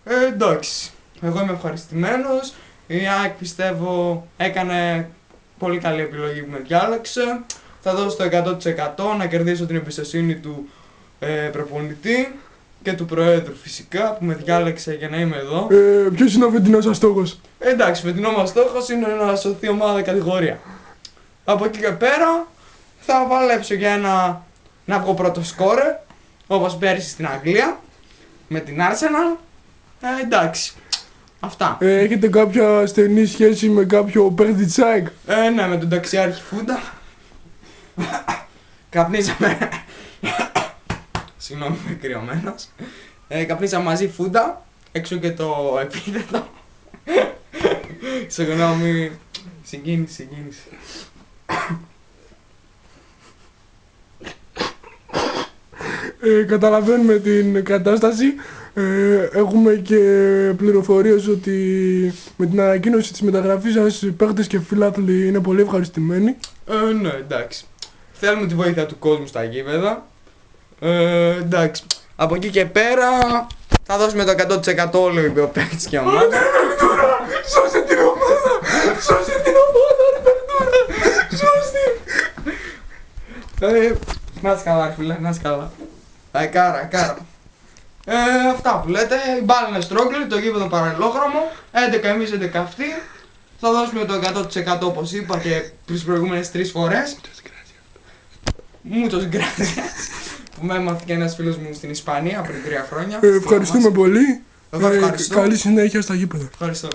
Εντάξει, εγώ είμαι ευχαριστημένος. Η ΑΕΚ πιστεύω έκανε πολύ καλή επιλογή που με διάλεξε. Θα δώσω το 100% να κερδίσω την εμπιστοσύνη του προπονητή και του Προέδρου φυσικά που με διάλεξε για να είμαι εδώ. Ποιος είναι ο φετινός σας στόχος? Εντάξει, φετινό μας στόχος είναι να σωθεί ομάδα κατηγορία. Από εκεί και πέρα θα παλέψω για να βγω πρώτο σκόρε, όπως πέρυσι στην Αγγλία, με την Arsenal. Εντάξει, αυτά. Έχετε κάποια στενή σχέση με κάποιο παίκτη της ΑΕΚ? Ναι, με τον ταξιάρχη Φούντα. Καπνίζαμε. Συγγνώμη, είμαι κρυωμένος. Καπνίζαμε μαζί Φούντα, έξω και το επίθετο. Συγγνώμη, συγκίνηση. Καταλαβαίνουμε την κατάσταση. Έχουμε και πληροφορίες ότι με την ανακοίνωση της μεταγραφής σας οι παίκτες και φίλαθλοι είναι πολύ ευχαριστημένοι. Ναι, εντάξει. Θέλουμε τη βοήθεια του κόσμου στα γήπεδα. Εντάξει. Από εκεί και πέρα θα δώσουμε το 100% όλο οι παίκτες και ομάδα. Σώστε την ομάδα! Σώστε την ομάδα, ρε Περτούρα! Σώστε! Να είσαι καλά, φίλε, να είσαι καλά. Κάρα. Αυτά που λέτε, η μπάλα είναι στρόγγυλη, το γήπεδο παραλληλόχρωμο, 11 εμείς 11 αυτοί. Θα δώσουμε το 100% όπως είπα και τις προηγούμενες 3 φορές. Muchos gracias. Που με έμαθε και ένας φίλος μου στην Ισπανία πριν 3 χρόνια. Ευχαριστούμε πολύ. Ευχαριστώ. Καλή συνέχεια στα γήπεδα. Ευχαριστώ.